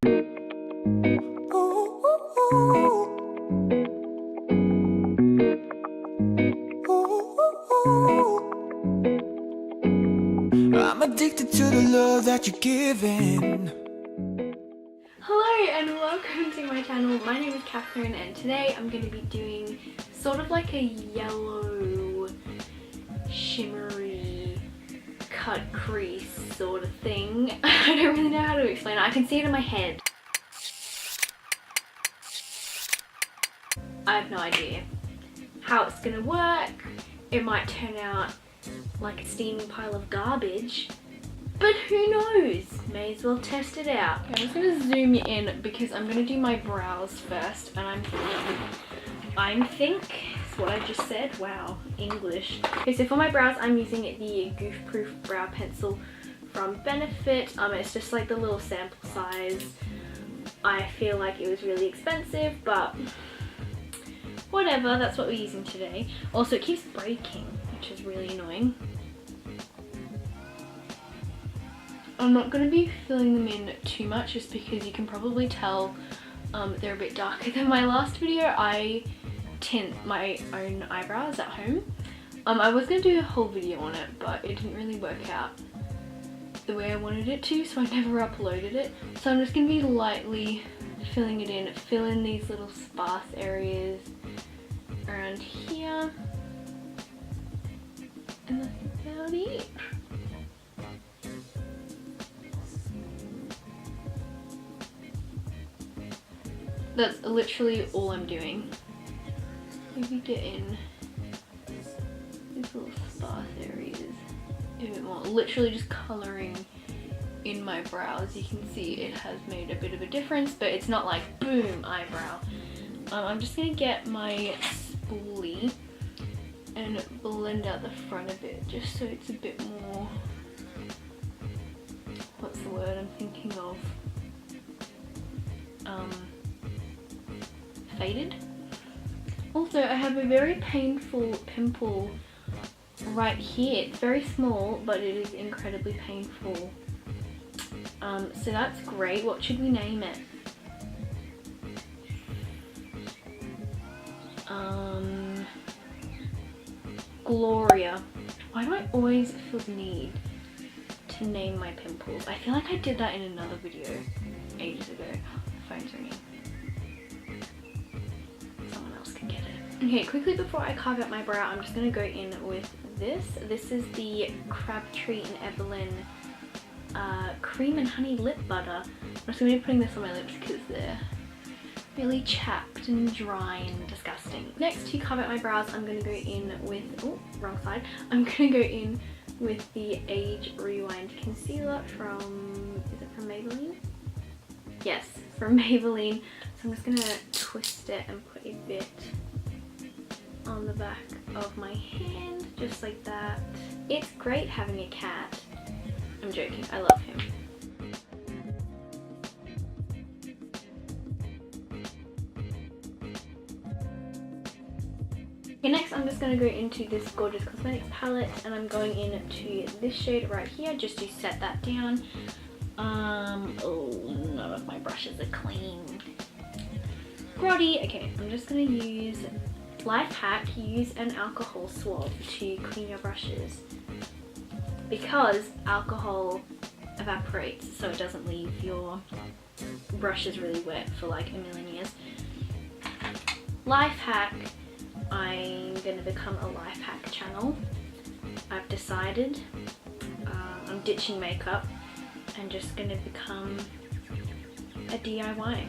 I'm addicted to the love that you're giving. Hello and welcome to my channel. My name is Kathryn and today I'm going to be doing sort of like a yellow shimmery cut crease sort of thing. I don't really know how to explain it. I can see it in my head. I have no idea how it's going to work. It might turn out like a steaming pile of garbage. But who knows? May as well test it out. Okay, I'm just gonna zoom in because I'm gonna do my brows first, and I think it's what I just said. Wow, English. Okay, so for my brows, I'm using the Goof Proof Brow Pencil from Benefit. It's just like the little sample size. I feel like it was really expensive, but whatever. That's what we're using today. Also, it keeps breaking, which is really annoying. I'm not going to be filling them in too much just because you can probably tell they're a bit darker than my last video. I tint my own eyebrows at home. I was going to do a whole video on it, but it didn't really work out the way I wanted it to, so I never uploaded it. So I'm just going to be lightly filling it in, fill in these little sparse areas around here, and that's about it. That's literally all I'm doing. Maybe get in these little sparse areas a bit more. Literally just colouring in my brows. You can see it has made a bit of a difference, but it's not like boom eyebrow. I'm just gonna get my spoolie and blend out the front a bit just so it's a bit more, what's the word I'm thinking of? Faded. Also, I have a very painful pimple right here. It's very small, but it is incredibly painful. So that's great. What should we name it? Gloria. Why do I always feel the need to name my pimples? I feel like I did that in another video ages ago. The phone's ringing. Okay, quickly before I carve out my brow, I'm just going to go in with this. This is the Crabtree and Evelyn Cream and Honey Lip Butter. I'm just going to be putting this on my lips because they're really chapped and dry and disgusting. Next, to carve out my brows, I'm going to go in with, oh, wrong side. I'm going to go in with the Age Rewind Concealer from, is it from Maybelline? Yes, from Maybelline. So I'm just going to twist it and put a bit on the back of my hand, just like that. It's great having a cat. I'm joking, I love him. Okay, next I'm just going to go into this Gorgeous Cosmetics palette, and I'm going into this shade right here just to set that down. Oh, none of my brushes are clean. Grotty. Okay, I'm just going to use life hack, use an alcohol swab to clean your brushes because alcohol evaporates so it doesn't leave your brushes really wet for like a million years. Life hack, I'm going to become a life hack channel. I've decided I'm ditching makeup and just going to become a DIY.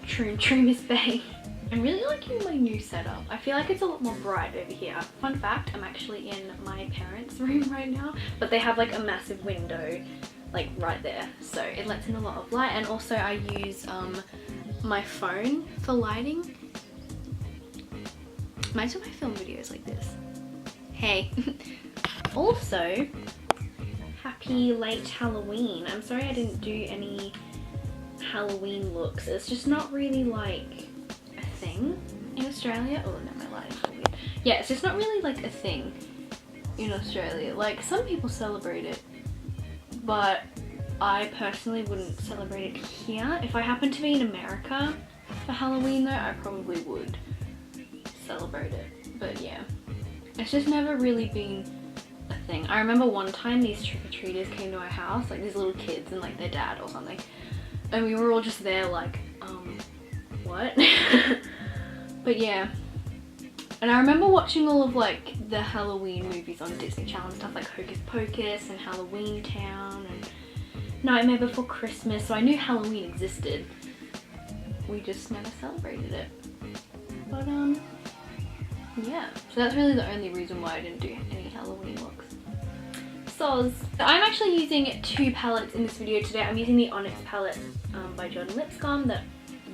True Miss Bay. I'm really liking my new setup. I feel like it's a lot more bright over here. Fun fact, I'm actually in my parents' room right now, but they have like a massive window like right there, so it lets in a lot of light. And also I use my phone for lighting. Imagine if I film videos like this. Hey. Also, happy late Halloween. I'm sorry I didn't do any Halloween looks. It's just not really like a thing in Australia. Oh no, my lighting's so weird. Yeah, it's just not really like a thing in Australia. Like, some people celebrate it, but I personally wouldn't celebrate it here. If I happened to be in America for Halloween though, I probably would celebrate it. But yeah, it's just never really been a thing. I remember one time these trick-or-treaters came to our house, like these little kids and like their dad or something, and we were all just there like, what? But yeah, and I remember watching all of like the Halloween movies on Disney Channel and stuff, like Hocus Pocus and Halloween Town and Nightmare Before Christmas, so I knew Halloween existed. We just never celebrated it. But yeah, so that's really the only reason why I didn't do any Halloween looks. So I'm actually using 2 palettes in this video today. I'm using the Onyx palette by Jordan Lipscomb that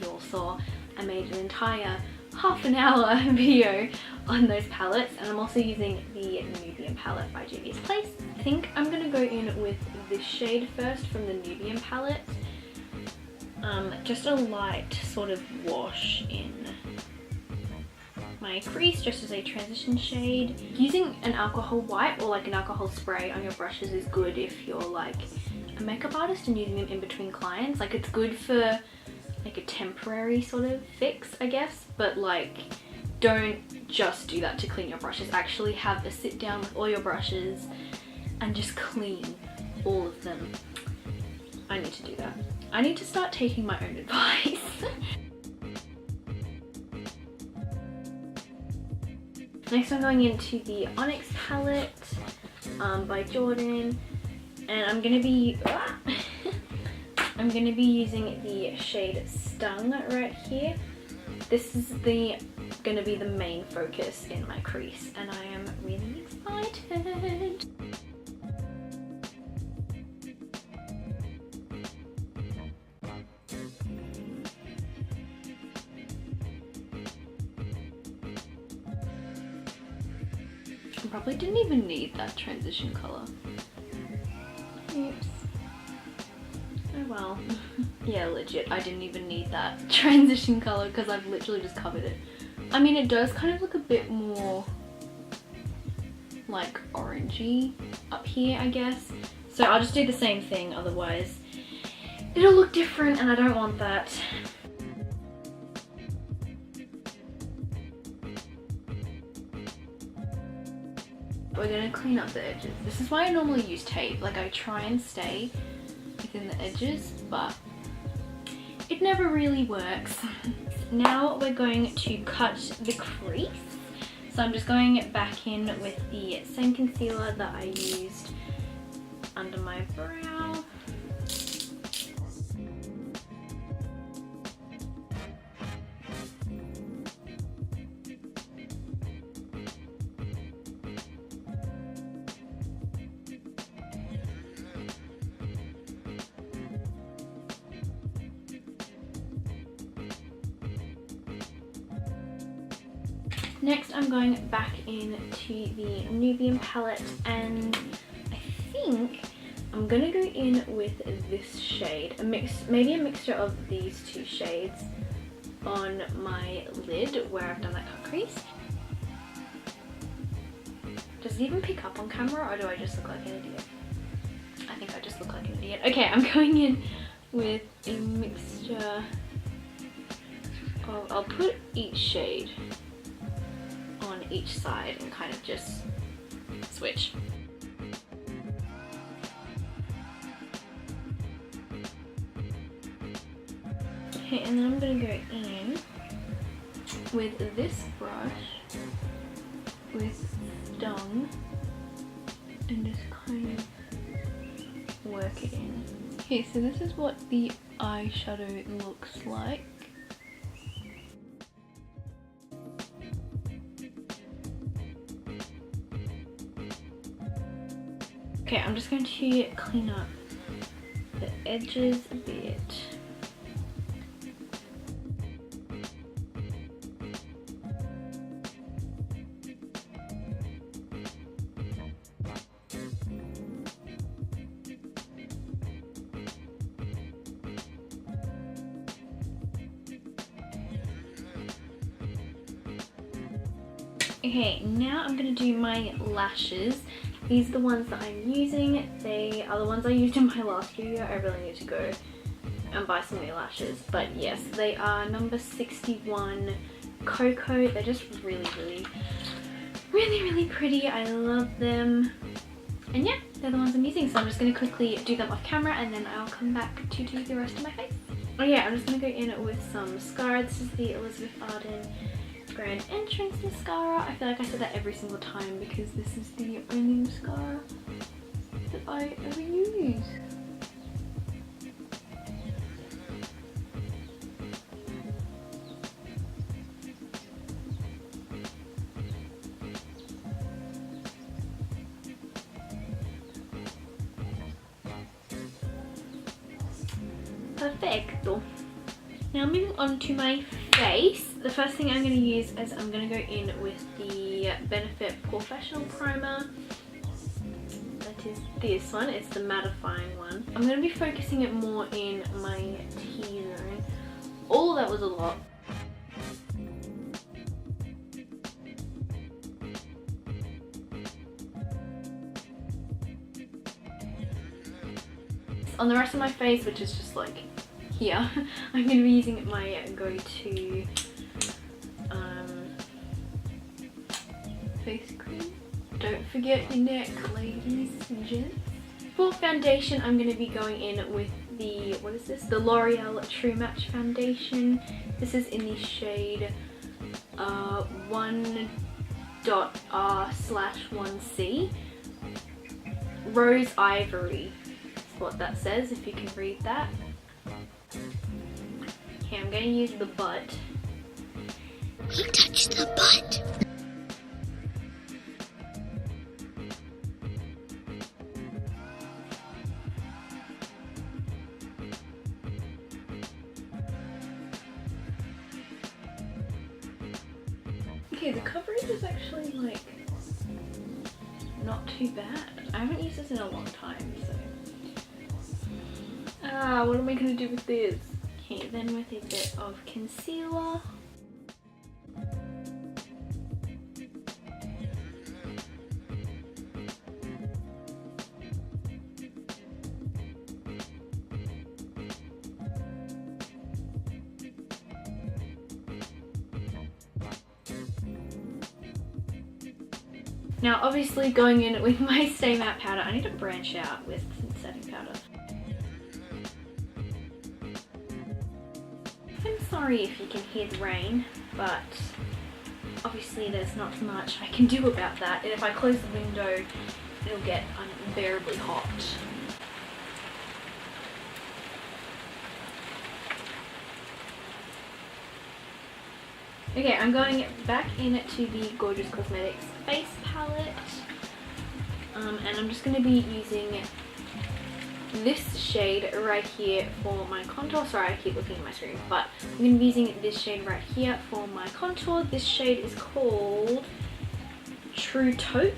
you all saw. I made an entire half an hour video on those palettes, and I'm also using the Nubian palette by Juvia's Place. I think I'm gonna go in with this shade first from the Nubian palette. Just a light sort of wash in my crease just as a transition shade. Using an alcohol wipe or like an alcohol spray on your brushes is good if you're like a makeup artist and using them in between clients. Like it's good for like a temporary sort of fix, I guess, but like don't just do that to clean your brushes. Actually have a sit down with all your brushes and just clean all of them. I need to do that. I need to start taking my own advice. Next I'm going into the Onyx palette by Jordan, and I'm gonna be using the shade Stung right here. This is gonna be the main focus in my crease, and I am really excited. I probably didn't even need that transition color. Oops. Oh well. Yeah, legit, I didn't even need that transition color because I've literally just covered it. I mean, it does kind of look a bit more like orangey up here, I guess. So I'll just do the same thing, otherwise it'll look different and I don't want that. We're gonna clean up the edges. This is why I normally use tape. Like I try and stay within the edges, but it never really works. Now we're going to cut the crease. So I'm just going back in with the same concealer that I used under my brow. Next I'm going back into the Nubian palette, and I think I'm gonna go in with this shade, maybe a mixture of these 2 shades on my lid where I've done that cut crease. Does it even pick up on camera, or do I just look like an idiot? I think I just look like an idiot. Okay, I'm going in with a mixture of, I'll put each shade on each side and kind of just switch. Okay, and then I'm gonna go in with this brush with Stung and just kind of work it in. Okay, so this is what the eyeshadow looks like. Okay, I'm just going to clean up the edges a bit. Okay, now I'm going to do my lashes, These are the ones that I'm using. They are the ones I used in my last video. I really need to go and buy some new lashes. But yes, they are number 61 Cocoa. They're just really pretty. I love them. And yeah, they're the ones I'm using. So I'm just going to quickly do them off camera and then I'll come back to do the rest of my face. Oh yeah, I'm just going to go in with some mascara. This is the Elizabeth Arden Grand Entrance mascara. I feel like I said that every single time because this is the only mascara that I ever use. Perfecto. Now moving on to my face, the first thing I'm going to use is I'm going to go in with the Benefit Professional Primer. That is this one, it's the mattifying one. I'm going to be focusing it more in my T-zone. Oh, that was a lot. On the rest of my face, which is just like here, I'm going to be using my go-to face cream. Don't forget your neck, ladies and gents. For foundation, I'm going to be going in with the, what is this? The L'Oreal True Match Foundation. This is in the shade 1.R/1C. Rose Ivory. What that says, if you can read that. Okay, I'm going to use the butt. He touched the butt. Okay, the coverage is actually like not too bad. I haven't used this in a long time, so. What am I going to do with this? Okay, then with a bit of concealer. Now obviously going in with my Stay Matte powder, I need to branch out with setting powder. I'm sorry if you can hear the rain, but obviously there's not much I can do about that. And if I close the window, it'll get unbearably hot. Okay, I'm going back into the Gorgeous Cosmetics face palette, and I'm just going to be using this shade right here for my contour. Sorry, I keep looking at my screen, but I'm going to be using this shade right here for my contour. This shade is called True Taupe.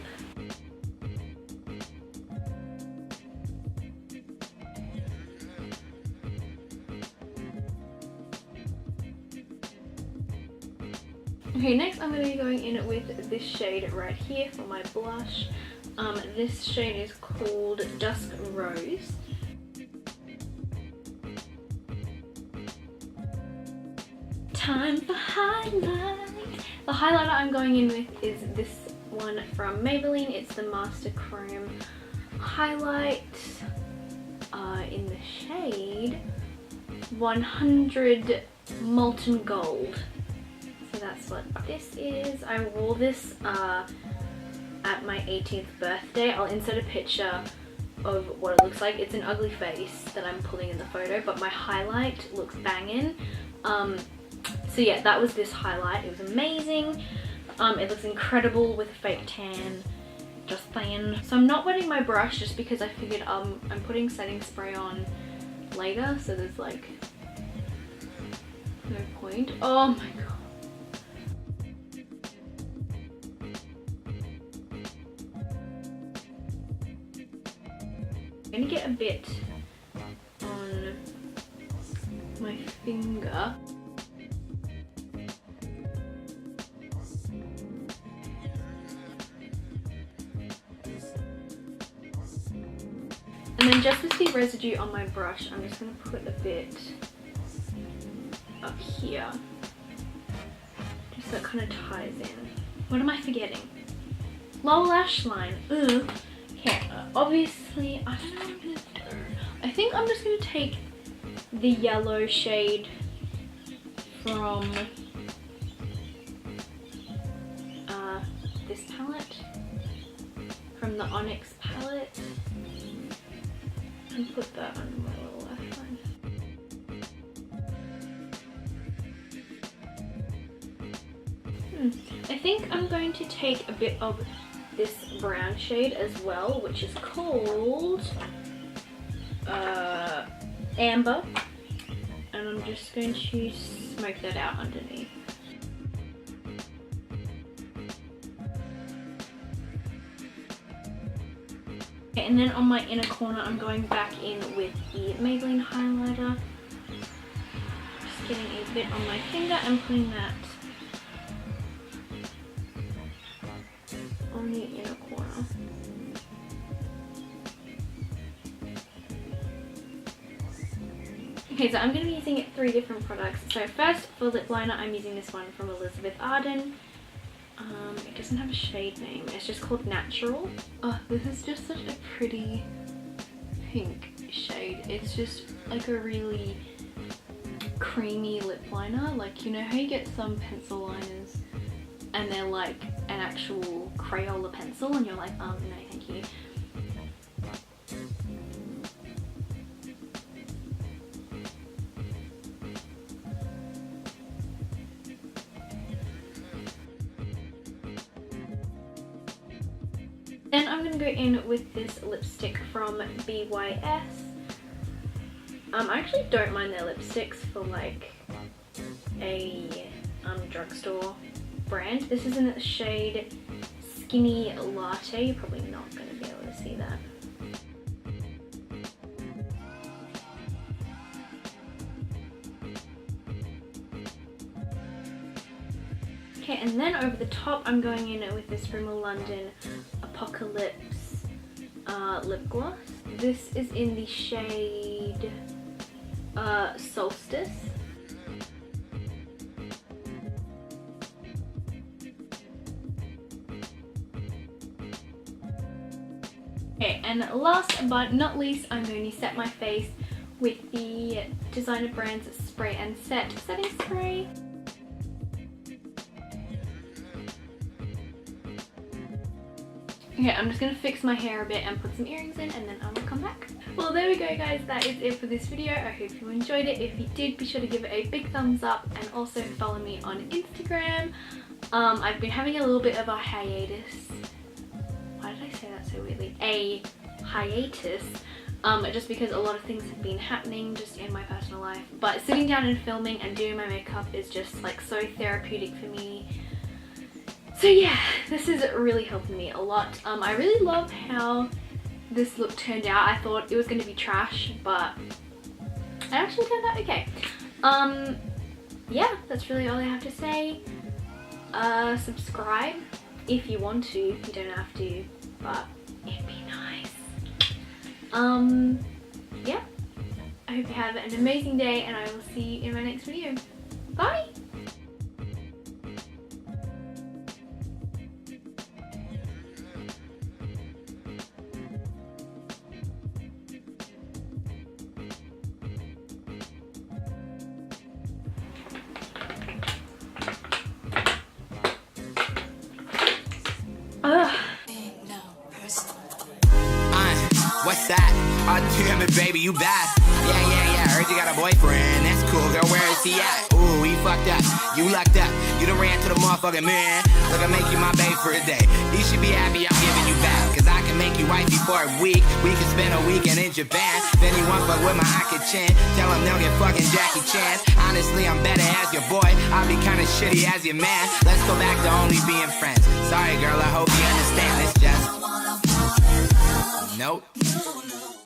Okay, next I'm going to be going in with this shade right here for my blush. This shade is called Dusk Rose. Time for highlight. The highlighter I'm going in with is this one from Maybelline. It's the Master Chrome highlight in the shade 100 Molten Gold. So that's what this is. I wore this at my 18th birthday. I'll insert a picture of what it looks like. It's an ugly face that I'm pulling in the photo, but my highlight looks banging. So yeah, that was this highlight. It was amazing. It looks incredible with a fake tan. Just saying. So I'm not wetting my brush just because I figured I'm putting setting spray on later, so there's like no point. Oh my god. I'm gonna get a bit on my finger. then just to see residue on my brush, I'm just going to put a bit up here. Just so it kind of ties in. What am I forgetting? Lower lash line. Ugh. Okay, obviously, I don't know what I'm going to do. I think I'm just going to take the yellow shade from this palette, from the Onyx palette, and put that on my little lash line. I think I'm going to take a bit of this brown shade as well, which is called Amber, and I'm just going to smoke that out underneath. Okay, and then on my inner corner I'm going back in with the Maybelline highlighter, just getting a bit on my finger and putting that on the inner corner. Okay, so I'm going to be using 3 different products. So first, for lip liner, I'm using this one from Elizabeth Arden. It doesn't have a shade name, it's just called Natural. Oh, this is just such a pretty pink shade. It's just like a really creamy lip liner. Like, you know how you get some pencil liners and they're like an actual Crayola pencil and you're like, no thank you. Then I'm going to go in with this lipstick from BYS. I actually don't mind their lipsticks for like a drugstore brand. This is in the shade Skinny Latte. You're probably not going to be able to see that. Okay, and then over the top I'm going in with this Rimmel London Apocalypse lip gloss. This is in the shade Solstice. Okay, and last but not least, I'm going to set my face with the Designer Brands Spray and Set Setting Spray. Okay, I'm just going to fix my hair a bit and put some earrings in, and then I will come back. Well, there we go guys, that is it for this video. I hope you enjoyed it. If you did, be sure to give it a big thumbs up and also follow me on Instagram. I've been having a little bit of a hiatus. Why did I say that so weirdly? A hiatus. Just because a lot of things have been happening just in my personal life. But sitting down and filming and doing my makeup is just like so therapeutic for me. So yeah, this is really helping me a lot. I really love how this look turned out. I thought it was going to be trash, but it actually turned out okay. Yeah, that's really all I have to say. Subscribe if you want to. You don't have to, but it'd be nice. Yeah, I hope you have an amazing day, and I will see you in my next video. Bye! What's that? Oh damn it, baby, you bad. Yeah, heard you got a boyfriend. That's cool, girl, where is he at? Ooh, he fucked up, you lucked up. You done ran to the motherfucking man. Look, I make you my babe for a day. You should be happy I'm giving you back, cause I can make you wifey for a week. We can spend a weekend in Japan. If anyone fuck with my Aki-chan, tell them they'll get fucking Jackie Chan. Honestly, I'm better as your boy. I'll be kinda shitty as your man. Let's go back to only being friends. Sorry girl, I hope you understand. It's just nope.